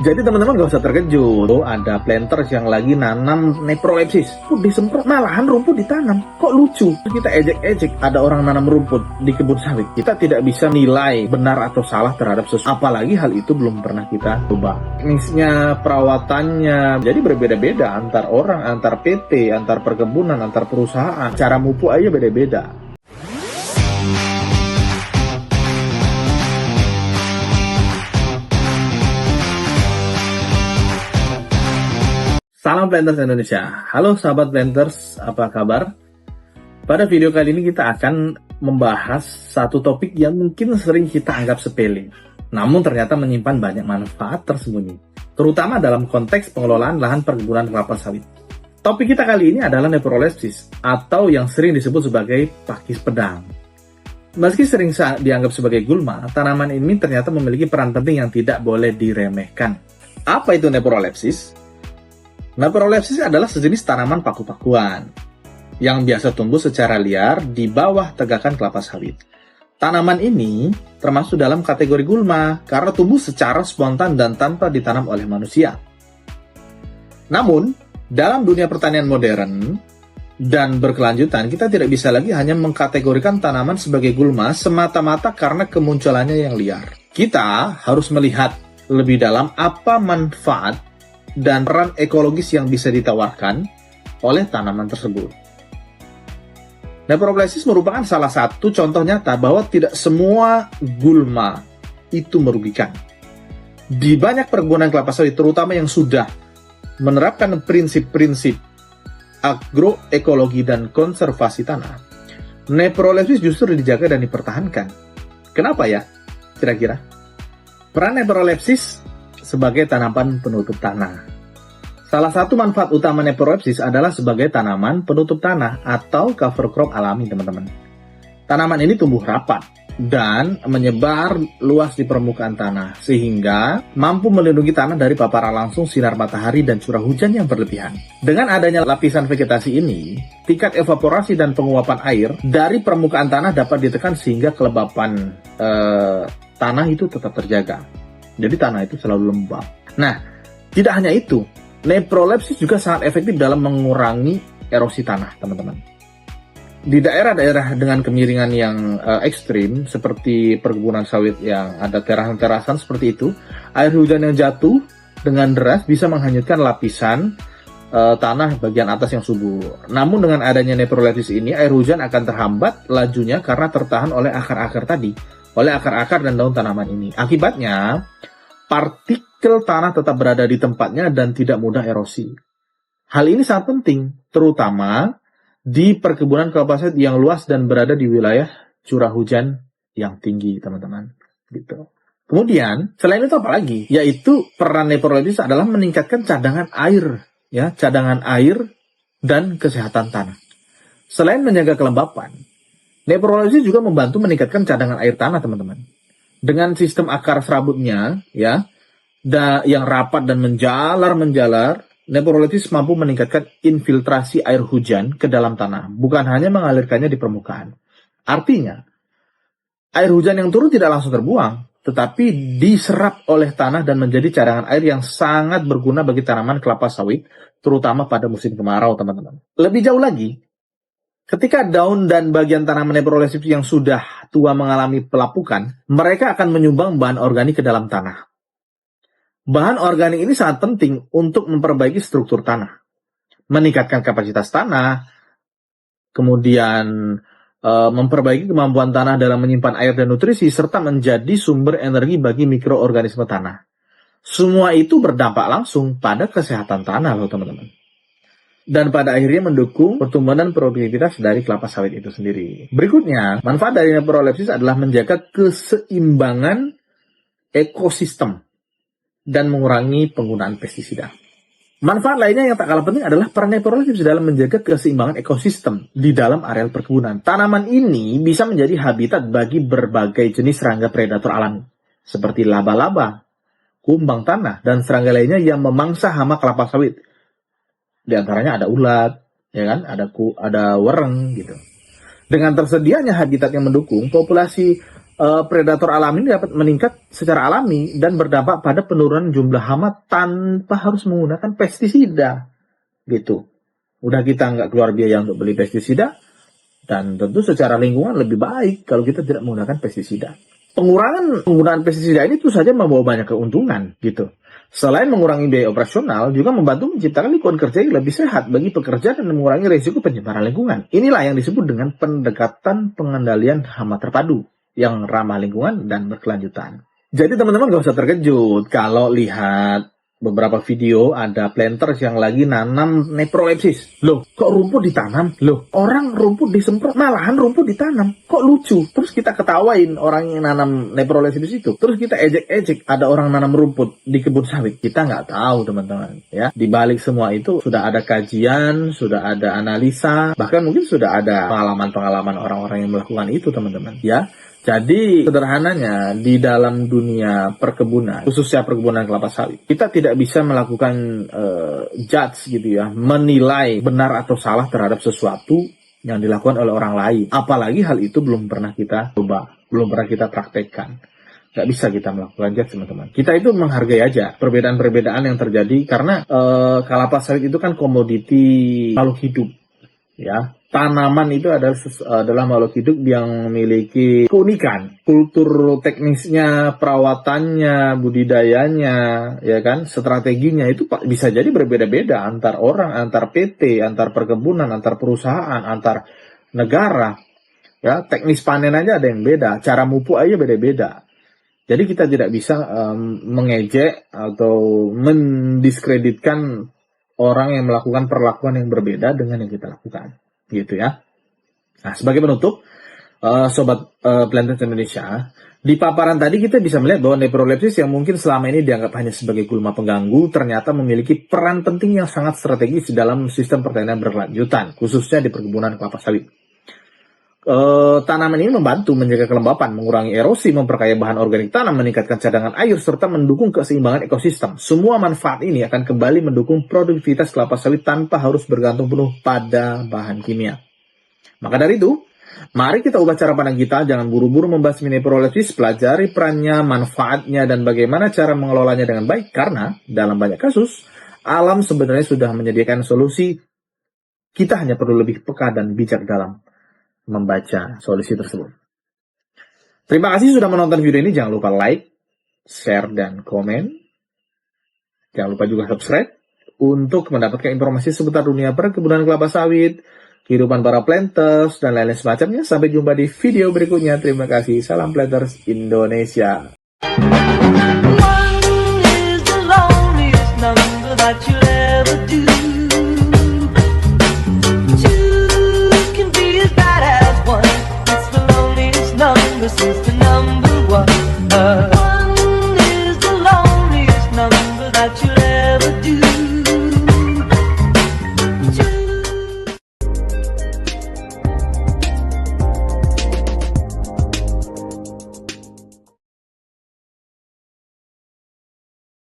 Jadi teman-teman gak usah terkejut. Oh, ada planters yang lagi nanam necrolepsis. Disemprot, malahan rumput ditanam. Kok lucu? Kita ejek-ejek ada orang nanam rumput di kebun sawit. Kita tidak bisa nilai benar atau salah terhadap sesuatu. Apalagi hal itu belum pernah kita coba. Teknisnya, perawatannya, jadi berbeda-beda antar orang, antar PT, antar perkebunan, antar perusahaan. Cara pupuk aja beda-beda. Salam Planters Indonesia. Halo sahabat Planters, apa kabar? Pada video kali ini kita akan membahas satu topik yang mungkin sering kita anggap sepele, namun ternyata menyimpan banyak manfaat tersembunyi, terutama dalam konteks pengelolaan lahan perkebunan kelapa sawit. Topik kita kali ini adalah necrolepsis, atau yang sering disebut sebagai pakis pedang. Meski sering dianggap sebagai gulma, tanaman ini ternyata memiliki peran penting yang tidak boleh diremehkan. Apa itu necrolepsis? Necrolepsis adalah sejenis tanaman paku-pakuan yang biasa tumbuh secara liar di bawah tegakan kelapa sawit. Tanaman ini termasuk dalam kategori gulma karena tumbuh secara spontan dan tanpa ditanam oleh manusia. Namun, dalam dunia pertanian modern dan berkelanjutan, kita tidak bisa lagi hanya mengkategorikan tanaman sebagai gulma semata-mata karena kemunculannya yang liar. Kita harus melihat lebih dalam apa manfaat dan peran ekologis yang bisa ditawarkan oleh tanaman tersebut. Necrolepsis merupakan salah satu contoh nyata bahwa tidak semua gulma itu merugikan. Di banyak perkebunan kelapa sawit, terutama yang sudah menerapkan prinsip-prinsip agroekologi dan konservasi tanah, necrolepsis justru dijaga dan dipertahankan. Kenapa ya? Kira-kira peran necrolepsis sebagai tanaman penutup tanah. Salah satu manfaat utama necrolepsis adalah sebagai tanaman penutup tanah atau cover crop alami, teman-teman. Tanaman ini tumbuh rapat dan menyebar luas di permukaan tanah, sehingga mampu melindungi tanah dari paparan langsung sinar matahari dan curah hujan yang berlebihan. Dengan adanya lapisan vegetasi ini, tingkat evaporasi dan penguapan air dari permukaan tanah dapat ditekan sehingga kelembapan tanah itu tetap terjaga. Jadi tanah itu selalu lembab. Nah, tidak hanya itu, necrolepsis juga sangat efektif dalam mengurangi erosi tanah, teman-teman. Di daerah-daerah dengan kemiringan yang ekstrim, seperti perkebunan sawit yang ada terasan-terasan seperti itu, air hujan yang jatuh dengan deras bisa menghanyutkan lapisan tanah bagian atas yang subur. Namun dengan adanya necrolepsis ini, air hujan akan terhambat lajunya karena tertahan oleh akar-akar tadi, oleh akar-akar dan daun tanaman ini. Akibatnya, partikel tanah tetap berada di tempatnya dan tidak mudah erosi. Hal ini sangat penting, terutama di perkebunan kelapa sawit yang luas dan berada di wilayah curah hujan yang tinggi, teman-teman. Gitu. Kemudian, selain itu apa lagi? Yaitu peran necrolepsis adalah meningkatkan cadangan air, ya, cadangan air dan kesehatan tanah. Selain menjaga kelembapan, necrolepsis juga membantu meningkatkan cadangan air tanah, teman-teman. Dengan sistem akar serabutnya, ya, yang rapat dan menjalar, necrolepsis mampu meningkatkan infiltrasi air hujan ke dalam tanah, bukan hanya mengalirkannya di permukaan. Artinya, air hujan yang turun tidak langsung terbuang, tetapi diserap oleh tanah dan menjadi cadangan air yang sangat berguna bagi tanaman kelapa sawit, terutama pada musim kemarau, teman-teman. Lebih jauh lagi, ketika daun dan bagian tanaman necrolepsis yang sudah tua mengalami pelapukan, mereka akan menyumbang bahan organik ke dalam tanah. Bahan organik ini sangat penting untuk memperbaiki struktur tanah, meningkatkan kapasitas tanah, kemudian memperbaiki kemampuan tanah dalam menyimpan air dan nutrisi, serta menjadi sumber energi bagi mikroorganisme tanah. Semua itu berdampak langsung pada kesehatan tanah, loh teman-teman. Dan pada akhirnya mendukung pertumbuhan dan produktivitas dari kelapa sawit itu sendiri. Berikutnya, manfaat dari necrolepsis adalah menjaga keseimbangan ekosistem dan mengurangi penggunaan pestisida. Manfaat lainnya yang tak kalah penting adalah peran necrolepsis dalam menjaga keseimbangan ekosistem di dalam areal perkebunan. Tanaman ini bisa menjadi habitat bagi berbagai jenis serangga predator alami, seperti laba-laba, kumbang tanah, dan serangga lainnya yang memangsa hama kelapa sawit. Di antaranya ada ulat, ya kan, ada wereng gitu. Dengan tersedianya habitat yang mendukung, populasi predator alami ini dapat meningkat secara alami dan berdampak pada penurunan jumlah hama tanpa harus menggunakan pestisida. Gitu. Udah kita nggak keluar biaya untuk beli pestisida, dan tentu secara lingkungan lebih baik kalau kita tidak menggunakan pestisida. Pengurangan penggunaan pestisida ini tentu saja membawa banyak keuntungan gitu. Selain mengurangi biaya operasional, juga membantu menciptakan lingkungan kerja yang lebih sehat bagi pekerja dan mengurangi risiko penyebaran lingkungan. Inilah yang disebut dengan pendekatan pengendalian hama terpadu yang ramah lingkungan dan berkelanjutan. Jadi teman-teman gak usah terkejut kalau lihat beberapa video ada planters yang lagi nanam neprolepsis. Loh, kok rumput ditanam? Loh, orang rumput disemprot, malahan rumput ditanam. Kok lucu? Terus kita ketawain orang yang nanam neprolepsis itu. Terus kita ejek-ejek ada orang nanam rumput di kebun sawit. Kita nggak tahu, teman-teman. Ya, di balik semua itu sudah ada kajian, sudah ada analisa, bahkan mungkin sudah ada pengalaman-pengalaman orang-orang yang melakukan itu, teman-teman. Ya. Jadi sederhananya di dalam dunia perkebunan, khususnya perkebunan kelapa sawit, kita tidak bisa melakukan judge gitu ya, menilai benar atau salah terhadap sesuatu yang dilakukan oleh orang lain. Apalagi hal itu belum pernah kita coba, belum pernah kita praktekkan. Nggak bisa kita melakukan judge, teman-teman. Kita itu menghargai aja perbedaan-perbedaan yang terjadi karena kelapa sawit itu kan komoditi makhluk hidup, ya. Tanaman itu adalah makhluk hidup yang memiliki keunikan, kultur teknisnya, perawatannya, budidayanya, ya kan, strateginya itu bisa jadi berbeda-beda antar orang, antar PT, antar perkebunan, antar perusahaan, antar negara. Ya, teknis panen aja ada yang beda, cara mupuk aja beda-beda. Jadi kita tidak bisa mengejek atau mendiskreditkan orang yang melakukan perlakuan yang berbeda dengan yang kita lakukan. Gitu ya. Nah, sebagai penutup, Sobat Planters Indonesia, di paparan tadi kita bisa melihat bahwa neprolepsis yang mungkin selama ini dianggap hanya sebagai gulma pengganggu, ternyata memiliki peran penting yang sangat strategis dalam sistem pertanian berkelanjutan, khususnya di perkebunan kelapa sawit. Tanaman ini membantu menjaga kelembapan, mengurangi erosi, memperkaya bahan organik tanam, meningkatkan cadangan air, serta mendukung keseimbangan ekosistem. Semua manfaat ini akan kembali mendukung produktivitas kelapa sawit tanpa harus bergantung penuh pada bahan kimia. Maka dari itu, mari kita ubah cara pandang kita, jangan buru-buru membahas neprolepsis, pelajari perannya, manfaatnya, dan bagaimana cara mengelolanya dengan baik. Karena dalam banyak kasus, alam sebenarnya sudah menyediakan solusi. Kita hanya perlu lebih peka dan bijak dalam membaca solusi tersebut. Terima kasih sudah menonton video ini. Jangan lupa like, share, dan komen. Jangan lupa juga subscribe untuk mendapatkan informasi seputar dunia perkebunan kelapa sawit, kehidupan para planters, dan lain-lain semacamnya. Sampai jumpa di video berikutnya. Terima kasih. Salam Planters Indonesia. One is the loneliest number that you